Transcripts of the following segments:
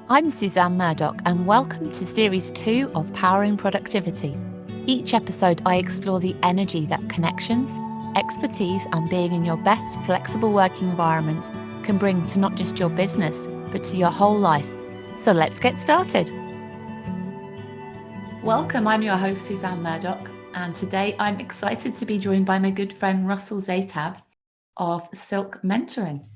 I'm Suzanne Murdock, and welcome to Series 2 of Powering Productivity. Each episode, I explore the energy that connections, expertise, and being in your best flexible working environment can bring to not just your business, but to your whole life. So let's get started. Welcome, I'm your host, Suzanne Murdock, and today I'm excited to be joined by my good friend Russell Zehtab of Silk Mentoring.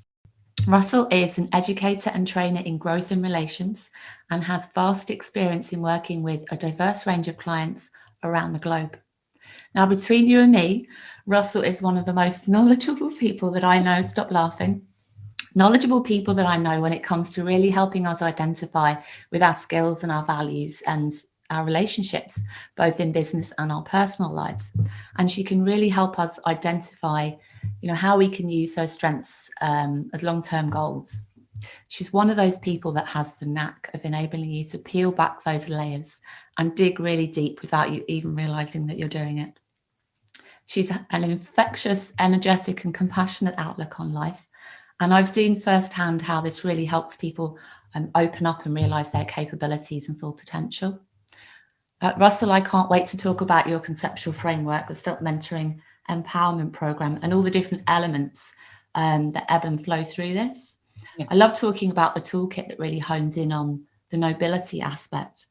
Russell is an educator and trainer in growth and relations and has vast experience in working with a diverse range of clients around the globe. Now, between you and me, Russell is one of the most knowledgeable people that I know. Stop laughing. Knowledgeable people that I know when it comes to really helping us identify with our skills and our values and our relationships, both in business and our personal lives. And she can really help us identify, how we can use those strengths as long-term goals. She's one of those people that has the knack of enabling you to peel back those layers and dig really deep without you even realizing that you're doing it. She's an infectious, energetic, and compassionate outlook on life. And I've seen firsthand how this really helps people open up and realize their capabilities and full potential. Russell, I can't wait to talk about your conceptual framework, the Silk Mentoring Empowerment Program, and all the different elements that ebb and flow through this. Yeah. I love talking about the toolkit that really hones in on the nobility aspect.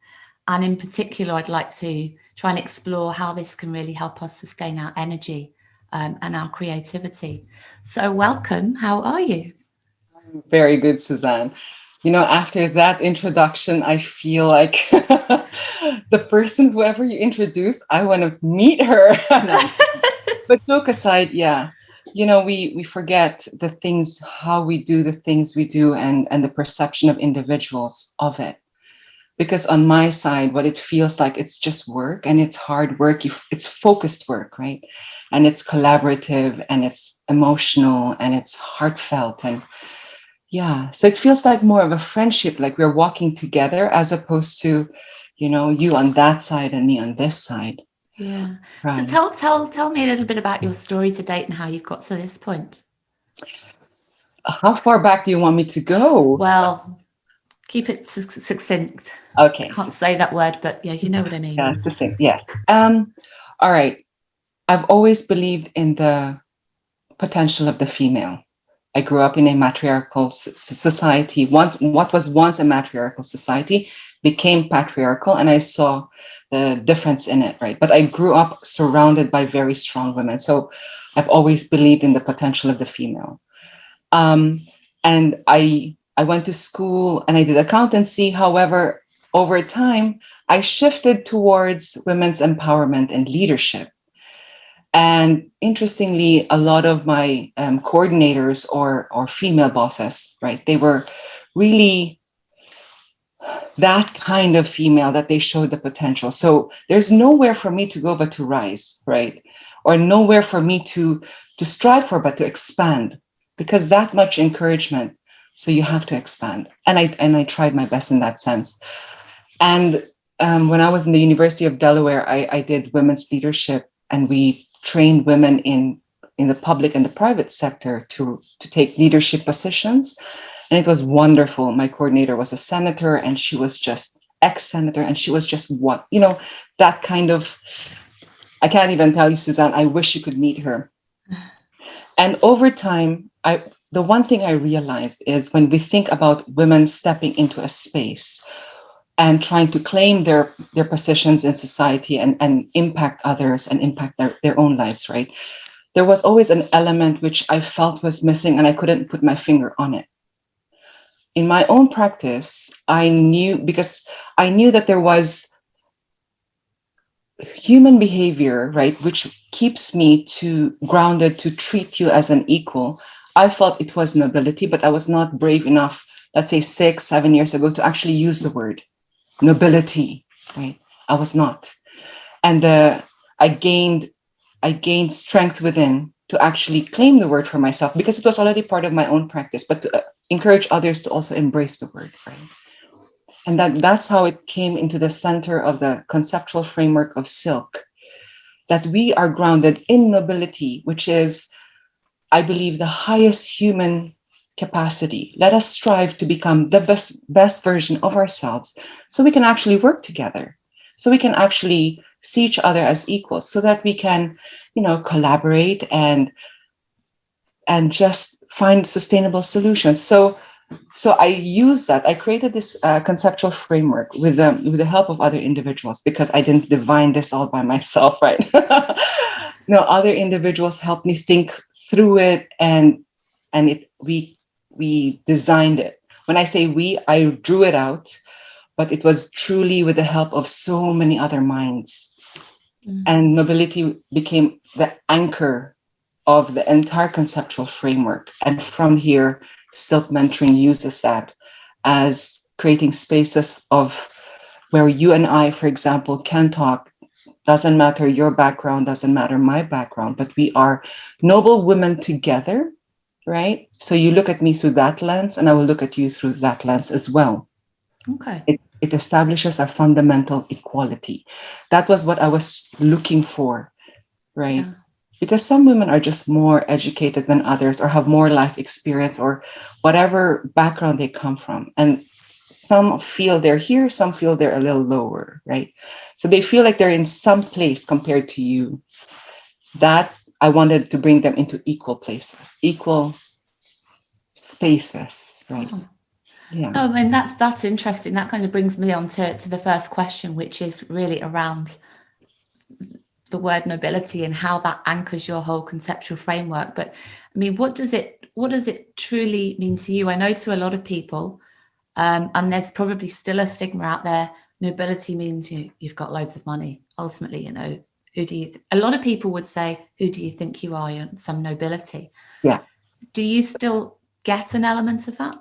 And in particular, I'd like to try and explore how this can really help us sustain our energy and our creativity. So welcome. How are you? Very good, Suzanne. After that introduction, I feel like the person, whoever you introduced, I want to meet her. But joke aside, yeah, we forget the things, how we do the things we do, and the perception of individuals of it. Because on my side, what it feels like, it's just work and it's hard work. It's focused work, right? And it's collaborative and it's emotional and it's heartfelt. And yeah, so it feels like more of a friendship, like we're walking together as opposed to, you on that side and me on this side. Yeah. Right. So tell me a little bit about your story to date and how you've got to this point. How far back do you want me to go? Well, keep it succinct. Okay. I can't say that word, but yeah, you know what I mean. Yeah, succinct. Yes. All right. I've always believed in the potential of the female. I grew up in a matriarchal society. What was once a matriarchal society became patriarchal, and I saw the difference in it, right? But I grew up surrounded by very strong women. So I've always believed in the potential of the female. And I went to school and I did accountancy. However, over time, I shifted towards women's empowerment and leadership. And interestingly, a lot of my coordinators or female bosses, right, they were really that kind of female that they showed the potential. So there's nowhere for me to go but to rise, right? Or nowhere for me to strive for but to expand, because that much encouragement. So you have to expand. And I tried my best in that sense. And when I was in the University of Delaware, I did women's leadership, and we trained women in the public and the private sector to take leadership positions. And it was wonderful. My coordinator was a senator, and she was just ex-senator, and she was just what, that kind of, I can't even tell you, Suzanne, I wish you could meet her. And over time, the one thing I realized is when we think about women stepping into a space and trying to claim their positions in society and impact others and impact their own lives, right? There was always an element which I felt was missing and I couldn't put my finger on it. In my own practice, I knew that there was human behavior, right, which keeps me to grounded to treat you as an equal. I felt it was nobility, but I was not brave enough, let's say 6-7 years ago, to actually use the word nobility, right? I was not. And I gained strength within to actually claim the word for myself, because it was already part of my own practice, but to encourage others to also embrace the word, right? And that's how it came into the center of the conceptual framework of Silk, that we are grounded in nobility, which is, I believe, the highest human capacity. Let us strive to become the best version of ourselves so we can actually work together, so we can actually see each other as equals, so that we can, collaborate and just find sustainable solutions. So I use that. I created this conceptual framework with the help of other individuals, because I didn't divine this all by myself, right? No, other individuals helped me think through it, and we designed it. When I say we, I drew it out, but it was truly with the help of so many other minds. And nobility became the anchor of the entire conceptual framework. And from here, Silk Mentoring uses that as creating spaces of where you and I, for example, can talk. Doesn't matter your background, doesn't matter my background, but we are noble women together, right? So you look at me through that lens, and I will look at you through that lens as well. Okay. It establishes our fundamental equality. That was what I was looking for, right? Yeah. Because some women are just more educated than others, or have more life experience, or whatever background they come from. And some feel they're here, some feel they're a little lower, right? So they feel like they're in some place compared to you. That I wanted to bring them into equal places, equal spaces, right? Oh. Yeah. No, I mean that's interesting. That kind of brings me on to the first question, which is really around the word nobility and how that anchors your whole conceptual framework. But I mean, what does it truly mean to you? I know to a lot of people, and there's probably still a stigma out there. Nobility means you've got loads of money. Ultimately, who do you? A lot of people would say, "Who do you think you are?" You're some nobility. Yeah. Do you still get an element of that?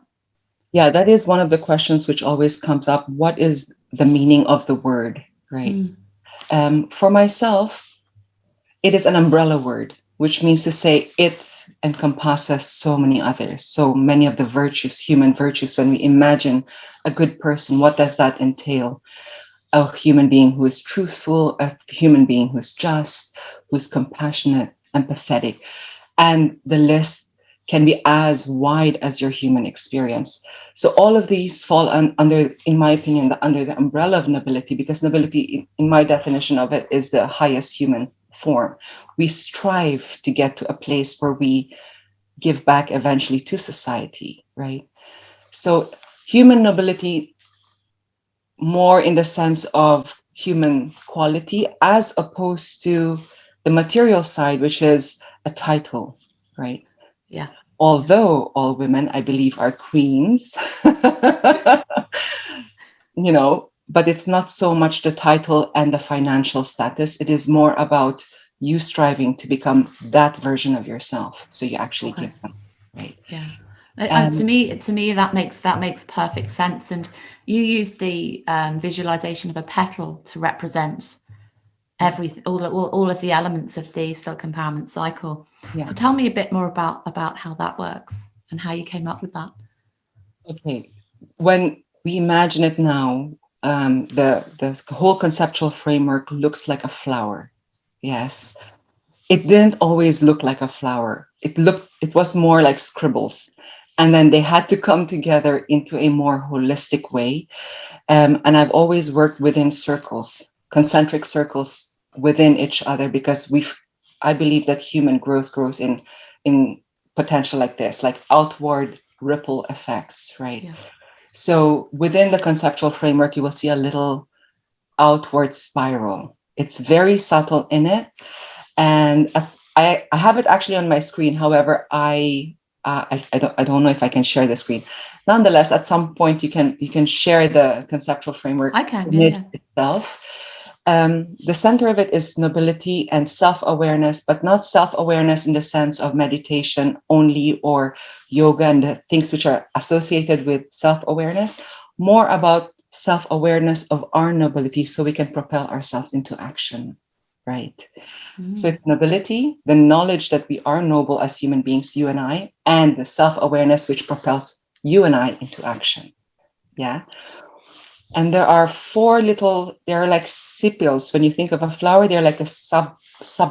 Yeah, that is one of the questions which always comes up. What is the meaning of the word, right? For myself, it is an umbrella word, which means to say it encompasses so many others, so many of the virtues, human virtues. When we imagine a good person, what does that entail? A human being who is truthful, a human being who's just, who's compassionate, empathetic. And the list can be as wide as your human experience. So all of these fall under, in my opinion, under the umbrella of nobility, because nobility, in my definition of it, is the highest human form. We strive to get to a place where we give back eventually to society, right? So human nobility, more in the sense of human quality, as opposed to the material side, which is a title, right? Yeah. Although all women, I believe, are queens, but it's not so much the title and the financial status. It is more about you striving to become that version of yourself. So you actually Okay. give them, right? Yeah. To And me, that makes perfect sense. And you use the visualization of a petal to represent everything, all of the elements of the silk empowerment cycle. yeah, So tell me a bit more about how that works and how you came up with that. okay. When we imagine it now, the whole conceptual framework looks like a flower. Yes, it didn't always look like a flower. It was more like scribbles. And then they had to come together into a more holistic way. And I've always worked within circles, concentric circles within each other, because I believe that human growth grows in potential like this, like outward ripple effects, right? Yeah. So within the conceptual framework, you will see a little outward spiral. It's very subtle in it, and I have it actually on my screen. However, I don't know if I can share the screen. Nonetheless, at some point you can share the conceptual framework I can, image yeah. itself. The center of it is nobility and self-awareness, but not self-awareness in the sense of meditation only, or yoga and the things which are associated with self-awareness. More about self-awareness of our nobility, so we can propel ourselves into action, right? So it's nobility, the knowledge that we are noble as human beings, you and I, and the self-awareness which propels you and I into action. Yeah. And there are they're like sepals. When you think of a flower, they're like the sub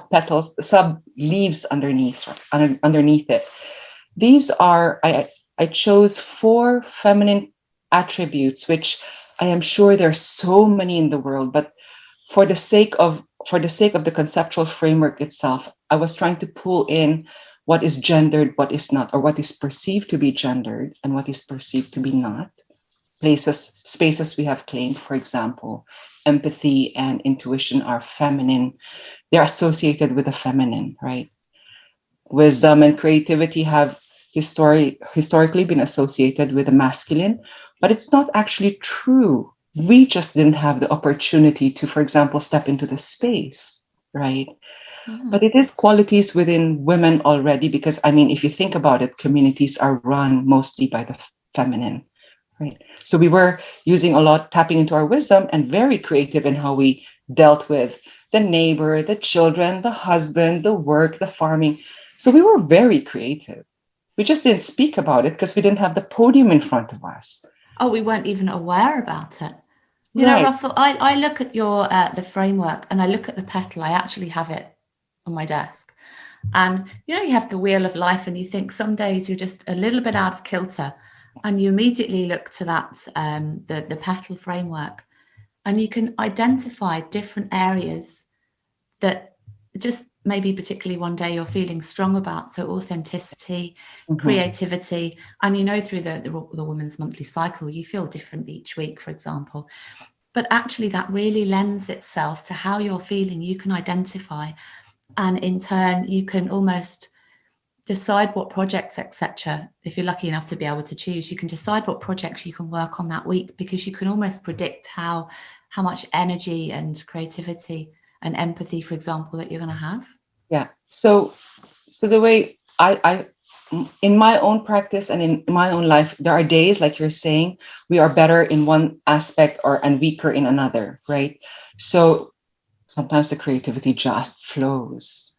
petals, sub leaves underneath, right? Underneath it. These are, I chose 4 feminine attributes, which I am sure there's so many in the world, but for the sake of the conceptual framework itself, I was trying to pull in what is gendered, what is not, or what is perceived to be gendered and what is perceived to be not. Spaces we have claimed, for example, empathy and intuition are feminine. They're associated with the feminine, right? Wisdom and creativity have historically been associated with the masculine, but it's not actually true. We just didn't have the opportunity to, for example, step into the space, right? But it is qualities within women already, because I mean, if you think about it, communities are run mostly by the feminine, right? So we were using a lot, tapping into our wisdom and very creative in how we dealt with the neighbor, the children, the husband, the work, the farming. So we were very creative. We just didn't speak about it because we didn't have the podium in front of us. Oh, we weren't even aware about it. You know, Right. Russell, I look at your the framework and I look at the petal. I actually have it on my desk. And you know, you have the wheel of life and you think some days you're just a little bit out of kilter and you immediately look to that the petal framework and you can identify different areas that just maybe particularly one day you're feeling strong about. So authenticity, Mhm. creativity, and you know through the woman's monthly cycle, you feel different each week, for example. But actually that really lends itself to how you're feeling. You can identify, and in turn you can almost decide what projects, etc. If you're lucky enough to be able to choose, you can decide what projects you can work on that week, because you can almost predict how much energy and creativity and empathy, for example, that you're going to have. Yeah. So the way in my own practice and in my own life, there are days, like you're saying, we are better in one aspect or and weaker in another, right? So sometimes the creativity just flows.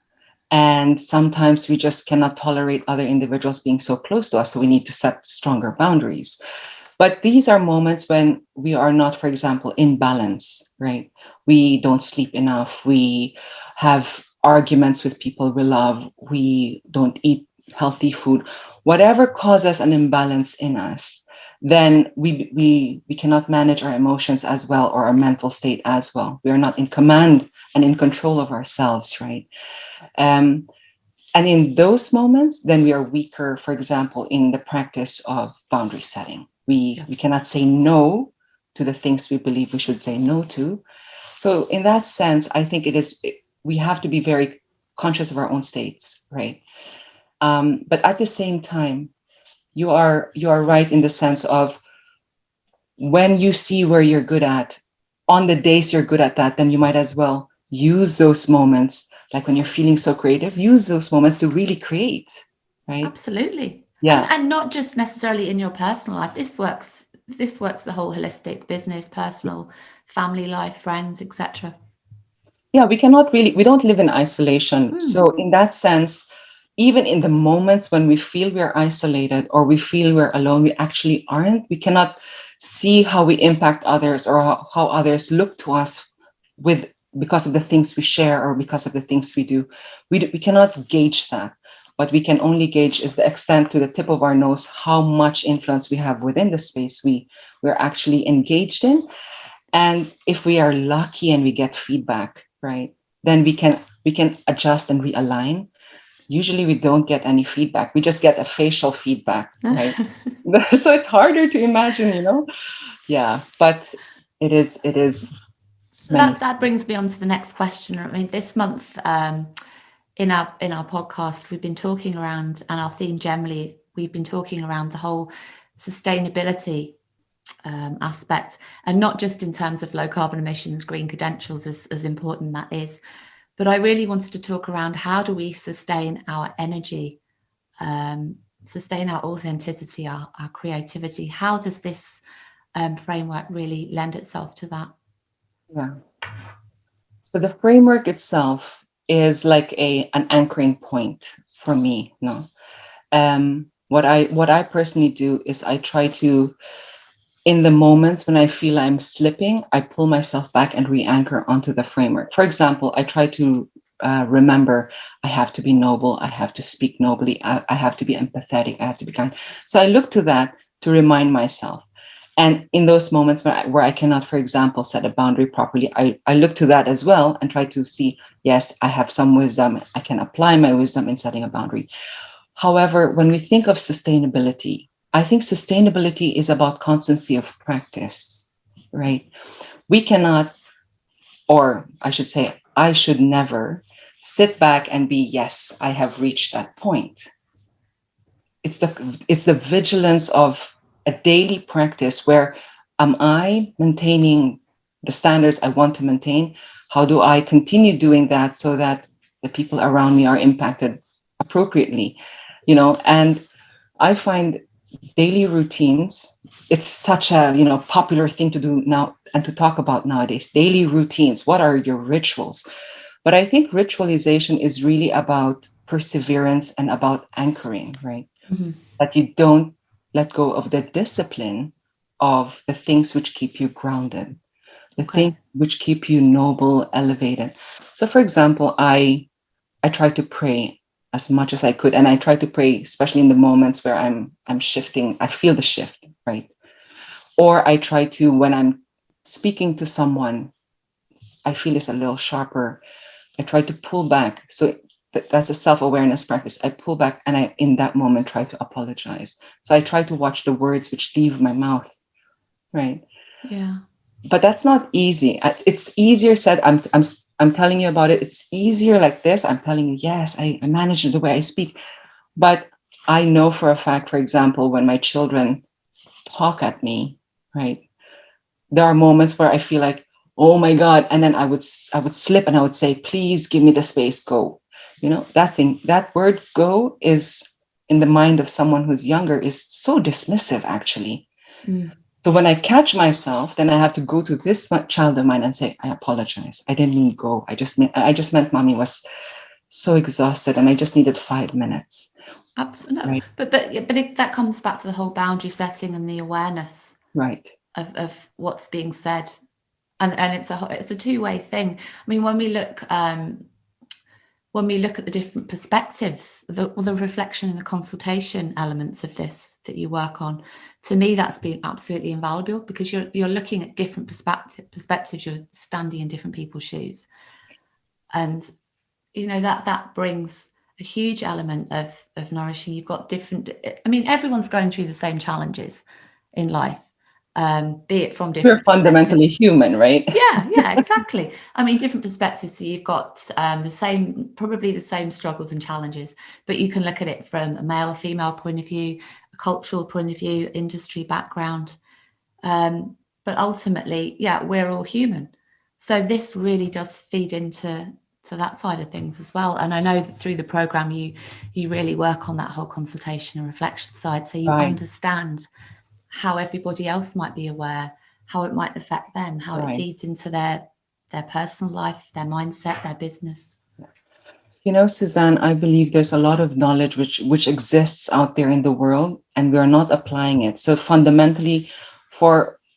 And sometimes we just cannot tolerate other individuals being so close to us. So we need to set stronger boundaries. But these are moments when we are not, for example, in balance, right? We don't sleep enough. We have arguments with people we love. We don't eat healthy food. Whatever causes an imbalance in us, then we cannot manage our emotions as well, or our mental state as well. We are not in command and in control of ourselves, right? Um, and in those moments, then we are weaker, for example, in the practice of boundary setting. We cannot say no to the things we believe we should say no to. So in that sense, I think we have to be very conscious of our own states, right? But at the same time, you are right in the sense of when you see where you're good at, on the days you're good at that, then you might as well use those moments. Like when you're feeling so creative, use those moments to really create, right? Absolutely. Yeah. And not just necessarily in your personal life. This works the whole holistic business, personal, family life, friends, etc. Yeah, we don't live in isolation. So in that sense, even in the moments when we feel we're isolated or we feel we're alone, we actually aren't. We cannot see how we impact others, or how others look to us with because of the things we share or because of the things we do. We cannot gauge that. What we can only gauge is the extent to the tip of our nose, how much influence we have within the space we're actually engaged in. And if we are lucky and we get feedback, right, then we can adjust and realign. Usually we don't get any feedback. We just get a facial feedback, right? So it's harder to imagine, Yeah, but it is So many. that brings me on to the next question. I mean, this month in our podcast, we've been talking around, and our theme generally, we've been talking around the whole sustainability aspect, and not just in terms of low carbon emissions, green credentials, as important that is, but I really wanted to talk around how do we sustain our energy, sustain our authenticity, our creativity. How does this framework really lend itself to that? Yeah. So the framework itself is like an anchoring point for me. No. What I personally do is I try to, in the moments when I feel I'm slipping, I pull myself back and re-anchor onto the framework. For example, I try to remember, I have to be noble, I have to speak nobly, I have to be empathetic, I have to be kind. So I look to that to remind myself. And in those moments where I cannot, for example, set a boundary properly, I look to that as well and try to see, yes, I have some wisdom, I can apply my wisdom in setting a boundary. However, when we think of sustainability, I think sustainability is about constancy of practice, right? We cannot, or I should say, I should never sit back and be, yes, I have reached that point. It's the vigilance of a daily practice where am I maintaining the standards I want to maintain? How do I continue doing that so that the people around me are impacted appropriately? And I find daily routines, it's such a popular thing to do now and to talk about nowadays. Daily routines, what are your rituals? But I think ritualization is really about perseverance and about anchoring, right? Mhm. That you don't let go of the discipline of the things which keep you grounded, the Okay. things which keep you noble, elevated. So for example, I try to pray as much as I could, and I try to pray especially in the moments where I'm shifting, I feel the shift, right? Or I try to, when I'm speaking to someone, I feel it's a little sharper, I try to pull back. So that's a self-awareness practice. I pull back and I, in that moment, try to apologize. So I try to watch the words which leave my mouth, right? Yeah. But that's not easy. It's easier said. I'm telling you about it. It's easier like this. I'm telling you, yes, I manage the way I speak. But I know for a fact, for example, when my children talk at me, right? There are moments where I feel like, oh my God, and then I would slip and I would say, please give me the space, go. That word go is in the mind of someone who's younger is so dismissive actually. Mm. So when I catch myself, then I have to go to this child of mine and say, I apologize. I didn't mean go. I just meant mommy was so exhausted and I just needed 5 minutes. Absolutely. No. Right. That comes back to the whole boundary setting and the awareness Right. of what's being said, and it's a two-way thing. I mean, when we look at the different perspectives, the reflection and the consultation elements of this that you work on, to me, that's been absolutely invaluable because you're looking at different perspectives. You're standing in different people's shoes, and that brings a huge element of nourishing. You've got different. I mean, everyone's going through the same challenges in life, be it from We're different fundamentally perspectives. human, right? Yeah, exactly. I mean, different perspectives. So you've got probably the same struggles and challenges, but you can look at it from a male, female point of view, a cultural point of view, industry background. But ultimately, yeah, we're all human. So this really does feed into that side of things as well. And I know that through the program, you really work on that whole consultation and reflection side, so you Right. understand how everybody else might be aware, how it might affect them, how it Right. feeds into their personal life, their mindset, their business. Suzanne, I believe there's a lot of knowledge which exists out there in the world, and we are not applying it. So fundamentally,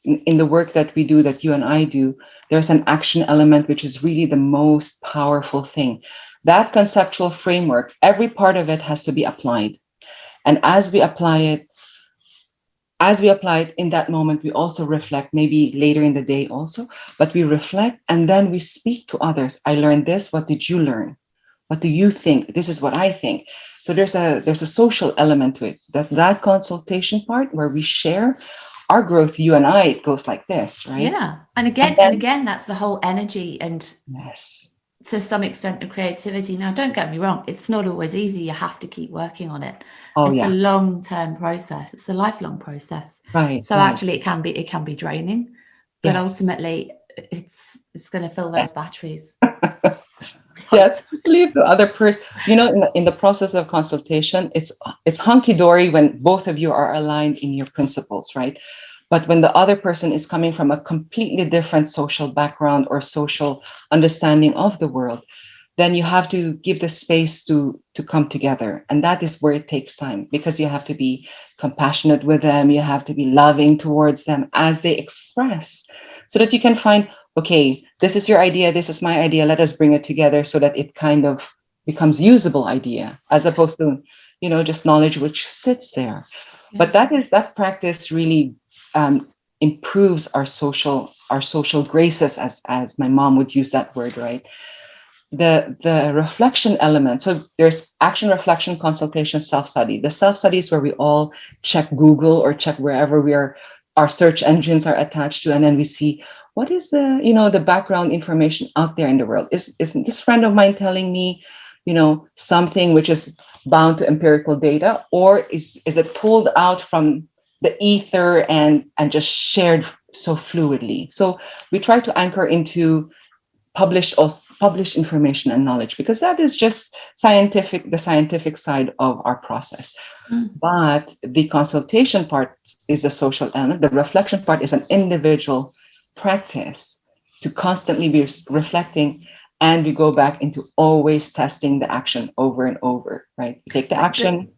in the work that we do, that you and I do, there's an action element which is really the most powerful thing. That conceptual framework, every part of it has to be applied. And as we apply it in that moment, we also reflect, maybe later in the day also, but we reflect and then we speak to others. I learned this. What did you learn? What do you think? This is what I think. So there's a social element to it. That consultation part where we share our growth, you and I, it goes like this, right? Yeah. And And then again, that's the whole energy and yes. to some extent the creativity. Now, don't get me wrong, it's not always easy. You have to keep working on it. Oh It's a yeah. long-term process. It's a lifelong process. Right, So right. actually it can be draining, but Yes. ultimately it's going to fill those batteries. Yes, leave the other person. In the process of consultation, it's hunky dory when both of you are aligned in your principles, right? But when the other person is coming from a completely different social background or social understanding of the world, then you have to give the space to come together, and that is where it takes time because you have to be compassionate with them, you have to be loving towards them as they express, so that you can find okay, this is your idea, this is my idea, let us bring it together so that it kind of becomes usable idea, as opposed to, just knowledge which sits there. Yeah. But that practice really improves our social graces, as my mom would use that word, right? The reflection element. So there's action, reflection, consultation, self-study. The self-study is where we all check Google or check wherever our search engines are attached to, and then we see what is the background information out there in the world. Is this friend of mine telling me something which is bound to empirical data, or is it pulled out from the ether and just shared so fluidly? So we try to anchor into published information and knowledge, because that is just the scientific side of our process. Mm. But the consultation part is a social element. The reflection part is an individual practice to constantly be reflecting, and we go back into always testing the action over and over, right? You take the But action.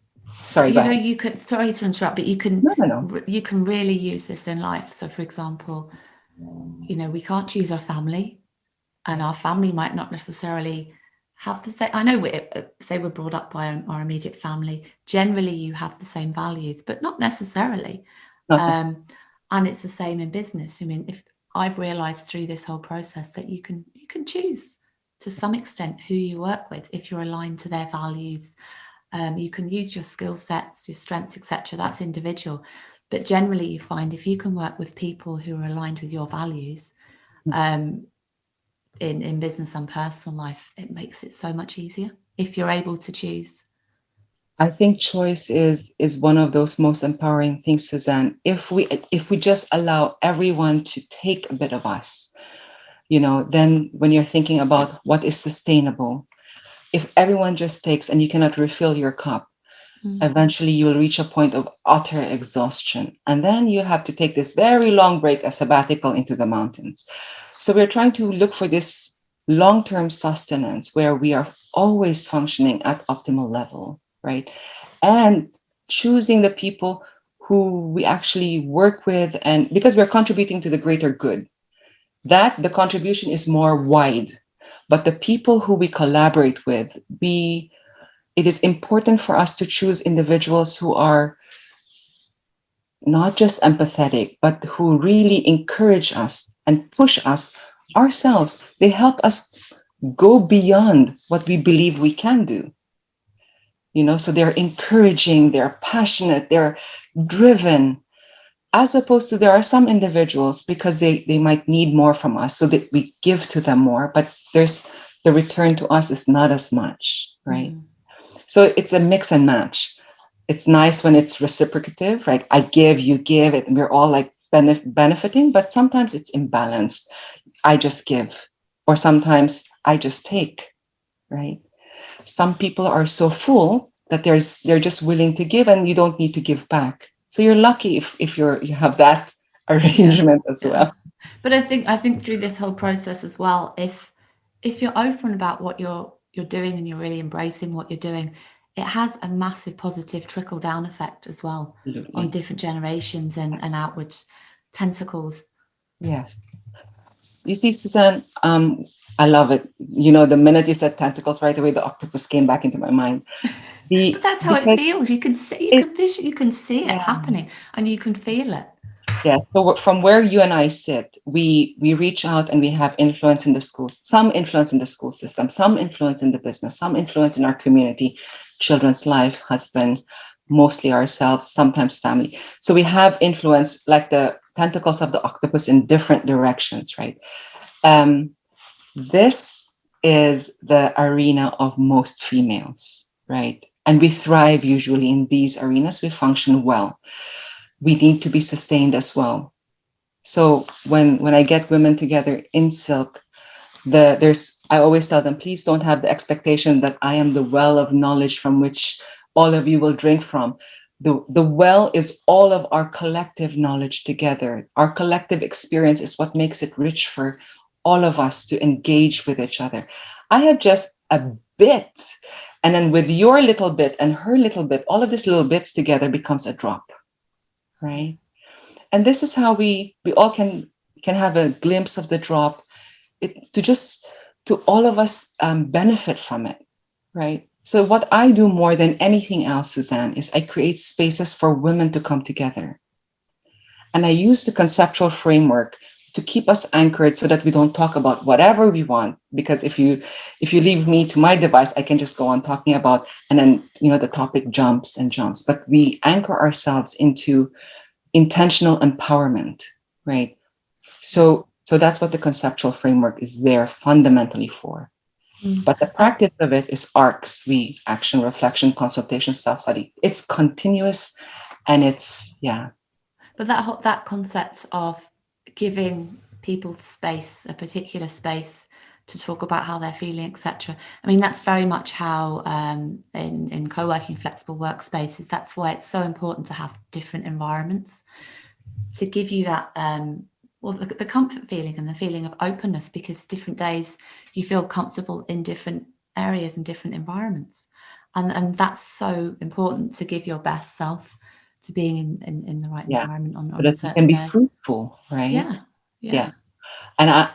Sorry, go ahead. you could, sorry to interrupt, but No, no, no. you can really use this in life. So for example, we can't choose our family, and our family might not necessarily have the same. I know say we're brought up by our immediate family. Generally, you have the same values, but not necessarily. Not necessarily. And it's the same in business. I mean, if I've realized through this whole process that you can choose to some extent who you work with if you're aligned to their values. You can use your skill sets, your strengths, etc. That's individual, but generally, you find if you can work with people who are aligned with your values, in business and personal life, it makes it so much easier if you're able to choose. I think choice is one of those most empowering things, Suzanne. If we just allow everyone to take a bit of us, then when you're thinking about what is sustainable, if everyone just takes and you cannot refill your cup, eventually you will reach a point of utter exhaustion. And then you have to take this very long break, a sabbatical into the mountains. So we're trying to look for this long-term sustenance where we are always functioning at optimal level, right? And choosing the people who we actually work with, and because we're contributing to the greater good, that the contribution is more wide. But the people who we collaborate with, it is important for us to choose individuals who are not just empathetic, but who really encourage us and push us ourselves. They help us go beyond what we believe we can do. So they're encouraging, they're passionate, they're driven, as opposed to there are some individuals, because they might need more from us, so that we give to them more, but the return to us is not as much, right? So it's a mix and match. It's nice when it's reciprocative, right? I give, you give it, and we're all like benefiting, but sometimes it's imbalanced. I just give, or sometimes I just take, right? Some people are so full that they're just willing to give, and you don't need to give back. So you're lucky if you have that Yeah, arrangement as yeah. well. But I think through this whole process as well, if you're open about what you're doing and you're really embracing what you're doing, it has a massive positive trickle down effect as well on Absolutely. different generations and outward tentacles. Yes. You see, Suzanne, I love it. The minute you said tentacles, right away the octopus came back into my mind. But that's how it Because feels. You can see, it, you can see it yeah. happening, and you can feel it. Yeah, so from where you and I sit, we reach out and we have influence in the school, some influence in the school system, some influence in the business, some influence in our community, children's life, husband, mostly ourselves, sometimes family. So we have influence like the tentacles of the octopus in different directions, right? Um, this is the arena of most females, right? And we thrive usually in these arenas. We function well. We need to be sustained as well. So when I get women together in silk, I always tell them, please don't have the expectation that I am the well of knowledge from which all of you will drink from. The well is all of our collective knowledge together. Our collective experience is what makes it rich for all of us to engage with each other. I have just a bit, and then with your little bit and her little bit, all of these little bits together becomes a drop, right? And this is how we all can have a glimpse of the drop, to all of us benefit from it, right? So what I do more than anything else, Suzanne, is I create spaces for women to come together. And I use the conceptual framework to keep us anchored so that we don't talk about whatever we want. Because if you leave me to my device, I can just go on talking about, and then the topic jumps and jumps. But we anchor ourselves into intentional empowerment, right? So that's what the conceptual framework is there fundamentally for. But the practice of it is arcs, action, reflection, consultation, self-study. It's continuous, and it's, yeah. But that concept of giving people space, a particular space to talk about how they're feeling, etc. I mean, that's very much how in co-working flexible workspaces, that's why it's so important to have different environments to give you that the comfort feeling and the feeling of openness, because different days you feel comfortable in different areas and different environments, and that's so important to give your best self to being in the right environment on so a that you can certain be day. fruitful, right? Yeah. And I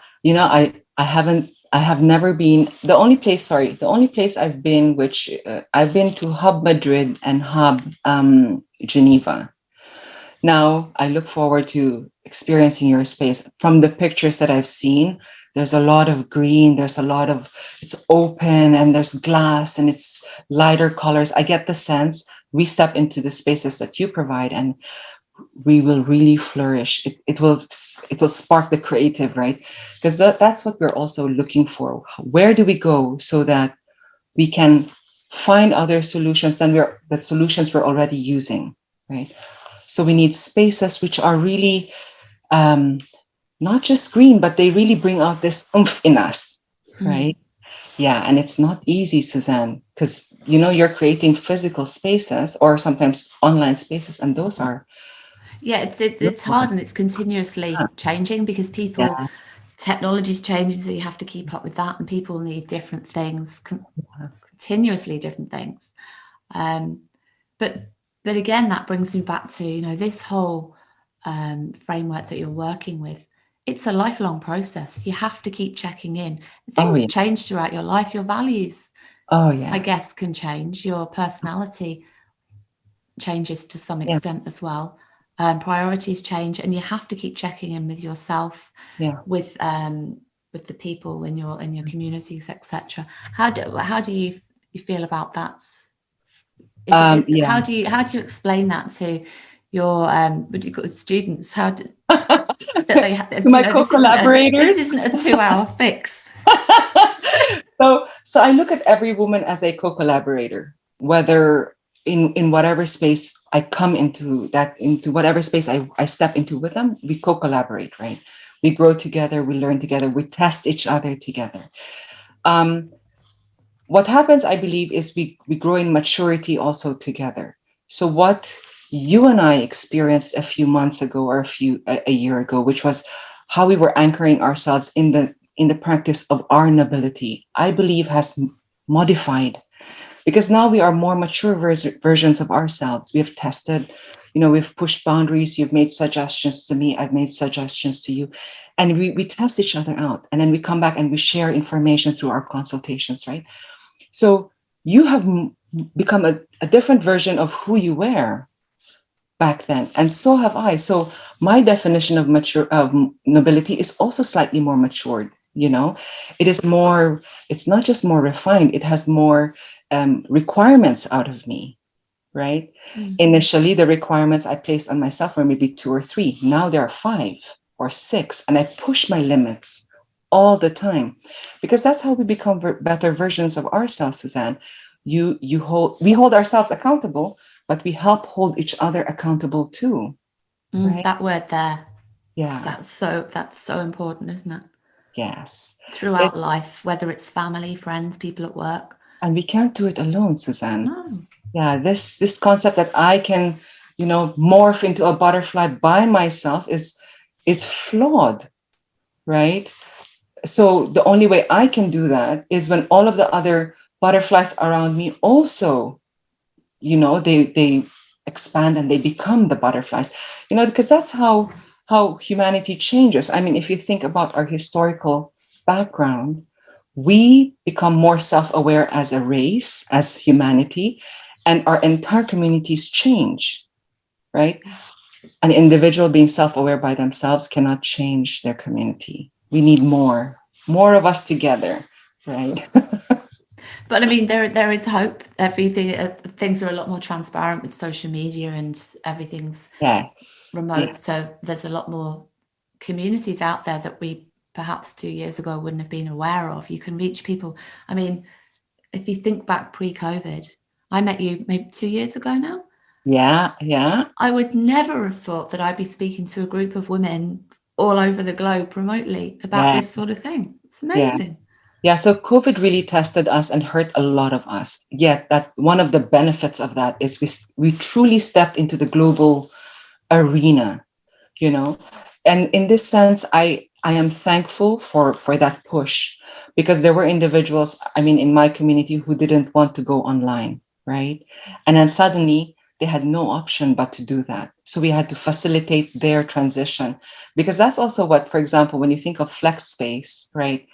have never been the only place I've been, which I've been to Hub Madrid and Hub Geneva. Now I look forward to experiencing your space. From the pictures that I've seen, there's a lot of green, it's open, and there's glass, and it's lighter colors. I get the sense we step into the spaces that you provide, and we will really flourish. It will spark the creative, right? Because that's what we're also looking for. Where do we go so that we can find other solutions than the solutions we're already using, right? So we need spaces which are really not just green, but they really bring out this oomph in us, right? Yeah, and it's not easy, Suzanne, because you're creating physical spaces or sometimes online spaces, and those are it's hard, and it's continuously changing because yeah. technology's changing, so you have to keep up with that, and people need different things, continuously different things. But again, that brings me back to this whole framework that you're working with. It's a lifelong process. You have to keep checking in. Things change throughout your life. Your values, I guess, can change. Your personality changes to some extent as well. Priorities change, and you have to keep checking in with yourself, with the people in your communities, etc. How do you feel about that? How do you explain that to your what do you call it, students? How do, that they have, to my co-collaborators? This isn't a 2-hour fix. So I look at every woman as a co-collaborator, whether in whatever space I come into whatever space I step into with them, we co-collaborate, right? We grow together, we learn together, we test each other together. What happens, I believe, is we grow in maturity also together. So what you and I experienced a few months ago or a year ago, which was how we were anchoring ourselves in the practice of our nobility, I believe has modified, because now we are more mature versions of ourselves. We have tested, we've pushed boundaries. You've made suggestions to me, I've made suggestions to you, and we test each other out, and then we come back and we share information through our consultations, right? So you have become a different version of who you were back then, and so have I. So my definition of nobility is also slightly more matured. It's not just more refined, it has more requirements out of me, right? Initially, the requirements I placed on myself were maybe 2 or 3. Now there are 5 or 6, and I push my limits all the time, because that's how we become better versions of ourselves, Suzanne. We hold ourselves accountable, but we help hold each other accountable too. Right? That word there. Yeah. That's so important, isn't it? Yes. Throughout life, whether it's family, friends, people at work. And we can't do it alone, Suzanne. No. Yeah, this concept that I can, morph into a butterfly by myself is flawed, right? So the only way I can do that is when all of the other butterflies around me also, they expand and they become the butterflies, because that's how humanity changes. I mean, if you think about our historical background, we become more self-aware as a race, as humanity, and our entire communities change, right? An individual being self-aware by themselves cannot change their community. We need more of us together, right? But I mean, there is hope. Everything things are a lot more transparent with social media, and everything's Yes. remote. So there's a lot more communities out there that we perhaps 2 years ago wouldn't have been aware of. You can reach people. I mean, if you think back pre-COVID, I met you maybe 2 years ago now. Yeah, yeah. I would never have thought that I'd be speaking to a group of women all over the globe remotely about Yeah, this sort of thing. It's yeah. amazing. Yeah, so COVID really tested us and hurt a lot of us. Yet that one of the benefits of that is we truly stepped into the global arena, you know. And in this sense, I am thankful for that push, because there were individuals, I mean, in my community who didn't want to go online, right? And then suddenly they had no option but to do that. So we had to facilitate their transition, because that's also what, for example, when you think of flex space, right?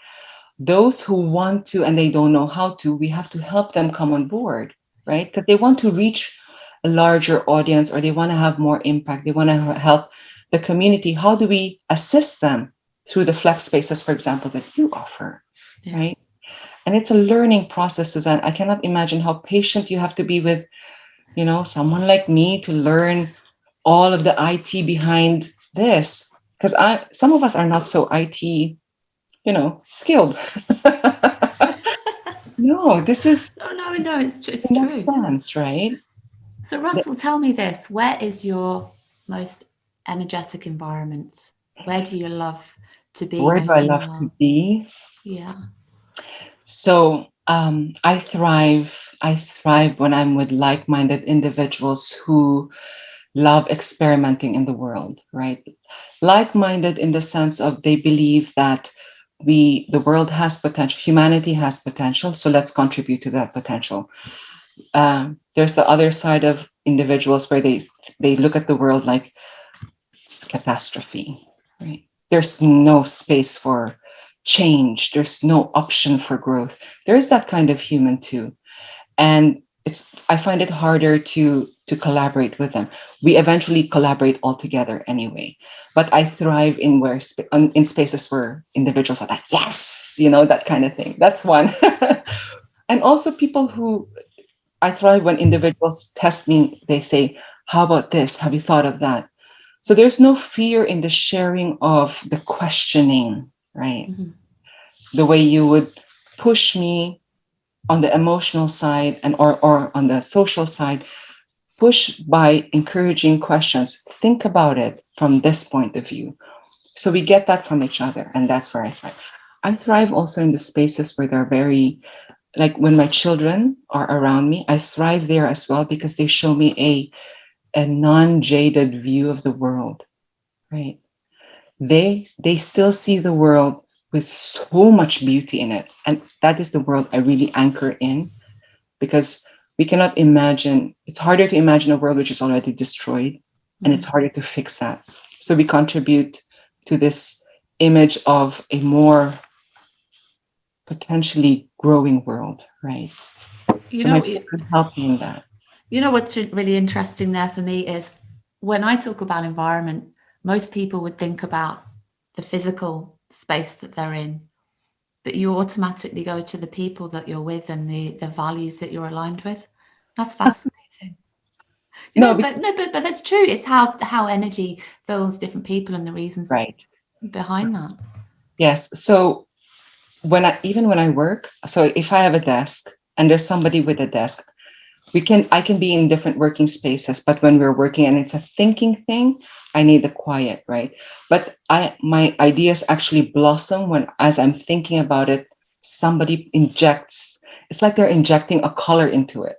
Those who want to and they don't know how to, we have to help them come on board, right? Because they want to reach a larger audience, or they want to have more impact. They want to help the community. How do we assist them through the flex spaces, for example, that you offer, Yeah. right? And it's a learning process, Suzanne. I cannot imagine how patient you have to be with, someone like me to learn all of the IT behind this. Because some of us are not so IT, skilled. No, this is Oh no, no, it's in that true. sense, right? So Russell, tell me this: where is your most energetic environment? Where do you love to be Where do I most in the love to world? be? Yeah. So I thrive. I thrive when I'm with like-minded individuals who love experimenting in the world, right? Like-minded in the sense of they believe that the world has potential, humanity has potential, so let's contribute to that potential. There's the other side of individuals where they look at the world like catastrophe, right? There's no space for change. There's no option for growth. There is that kind of human too. And I find it harder to collaborate with them. We eventually collaborate all together anyway. But I thrive in spaces where individuals are like, yes, that kind of thing. That's one. And also people who I thrive when individuals test me, they say, how about this? Have you thought of that? So there's no fear in the sharing of the questioning, right? Mm-hmm. The way you would push me on the emotional side or on the social side, push by encouraging questions. Think about it from this point of view. So we get that from each other, and that's where I thrive. I thrive also in the spaces where they're very, like when my children are around me, I thrive there as well because they show me a non-jaded view of the world, right? They still see the world with so much beauty in it, and that is the world I really anchor in, because we cannot imagine, it's harder to imagine a world which is already destroyed, and it's Mm-hmm. harder to fix that. So we contribute to this image of a more potentially growing world, right? You So my know, children help me in that. you know what's really interesting there for me is when I talk about environment, most people would think about the physical space that they're in, but you automatically go to the people that you're with and the values that you're aligned with. That's fascinating. You No, know, but no, but that's true. It's how energy fills different people and the reasons right. behind that. Yes. So even when I work, so if I have a desk and there's somebody with a desk, I can be in different working spaces, but when we're working and it's a thinking thing, I need the quiet, right? But my ideas actually blossom when, as I'm thinking about it, somebody injects, it's like they're injecting a color into it,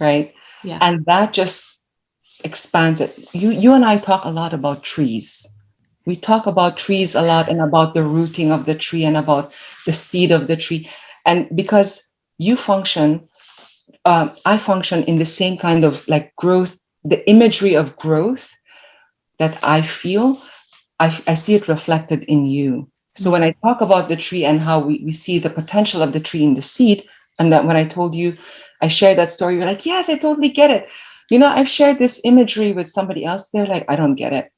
right? Yeah. And that just expands it. You and I talk a lot about trees. We talk about trees a lot and about the rooting of the tree and about the seed of the tree. And because you function, I function in the same kind of like growth, the imagery of growth that I feel, I see it reflected in you. So when I talk about the tree and how we see the potential of the tree in the seed, and that when I told you, I shared that story, you're like, yes, I totally get it. I've shared this imagery with somebody else. They're like, I don't get it,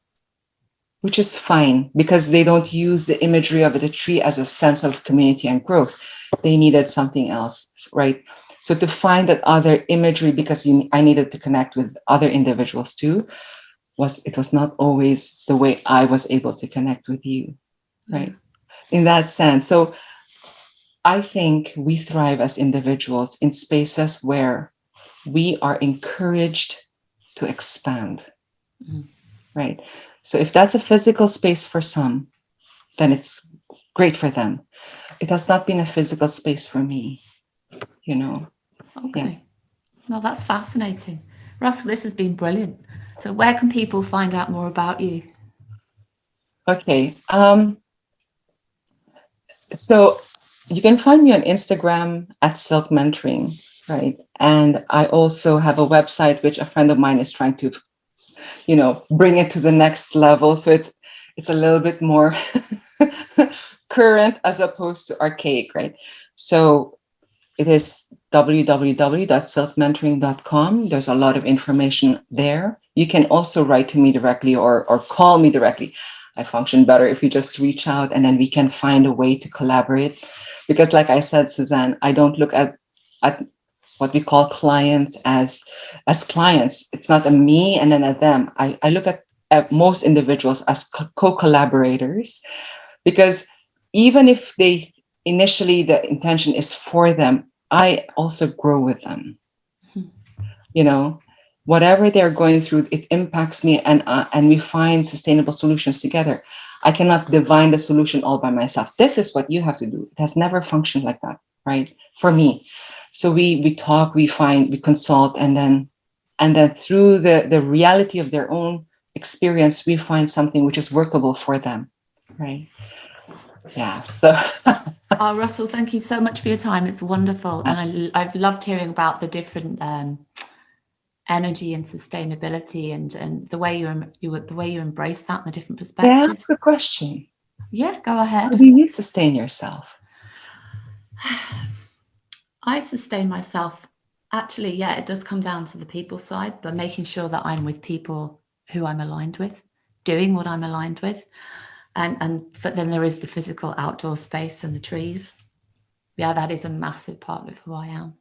which is fine because they don't use the imagery of the tree as a sense of community and growth. They needed something else, right? So to find that other imagery, because I needed to connect with other individuals too, it was not always the way I was able to connect with you, right? In that sense. So I think we thrive as individuals in spaces where we are encouraged to expand, right? So if that's a physical space for some, then it's great for them. It has not been a physical space for me, Okay. Yeah. Well, that's fascinating. Russell, this has been brilliant. So where can people find out more about you? Okay. So you can find me on Instagram at Silk Mentoring, right? And I also have a website which a friend of mine is trying to, bring it to the next level. So it's a little bit more current as opposed to archaic, right? So it is www.selfmentoring.com. There's a lot of information there. You can also write to me directly or call me directly. I function better if you just reach out and then we can find a way to collaborate. Because like I said, Suzanne, I don't look at what we call clients as clients. It's not a me and then a them. I look at most individuals as co-collaborators, because even if they initially the intention is for them, I also grow with them. Whatever they're going through, it impacts me, and we find sustainable solutions together. I cannot divine the solution all by myself. This is what you have to do. It has never functioned like that, right? For me. So we talk, we consult, and then through the reality of their own experience, we find something which is workable for them, right? Yeah. So Oh, Russell, thank you so much for your time. It's wonderful. And I've loved hearing about the different energy and sustainability and the way you embrace that and the different perspectives. Yeah, that's the question. Yeah, go ahead. How do you sustain yourself? I sustain myself. Actually, yeah, it does come down to the people side, but making sure that I'm with people who I'm aligned with, doing what I'm aligned with. But then there is the physical outdoor space and the trees. Yeah, that is a massive part of who I am.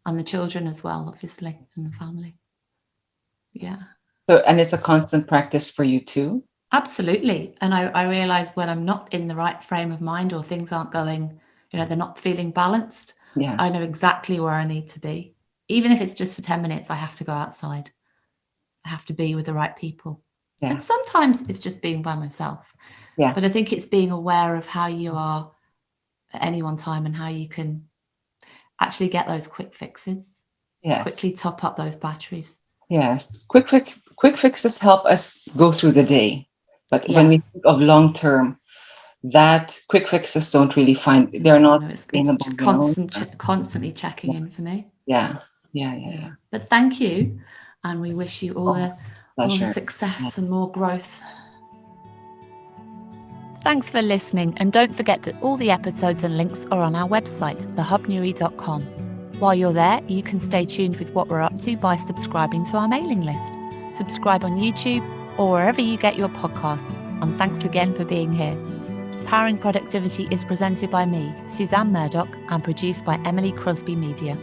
And the children as well, obviously, and the family. Yeah. So, and it's a constant practice for you too? Absolutely. And I realize when I'm not in the right frame of mind or things aren't going, they're not feeling balanced. Yeah. I know exactly where I need to be. Even if it's just for 10 minutes, I have to go outside. I have to be with the right people. Yeah. And sometimes it's just being by myself. Yeah. But I think it's being aware of how you are at any one time and how you can actually get those quick fixes. Yes. Quickly top up those batteries. Yes. Quick fixes help us go through the day. But when we think of long term, that quick fixes don't really they're not it's constantly checking in for me. Yeah. But thank you, and we wish you all the success and more growth. Thanks for listening, and don't forget that all the episodes and links are on our website, thehubnewry.com. While you're there, you can stay tuned with what we're up to by subscribing to our mailing list. Subscribe on YouTube or wherever you get your podcasts, and thanks again for being here. Powering Productivity is presented by me, Suzanne Murdock, and produced by Emily Crosby Media.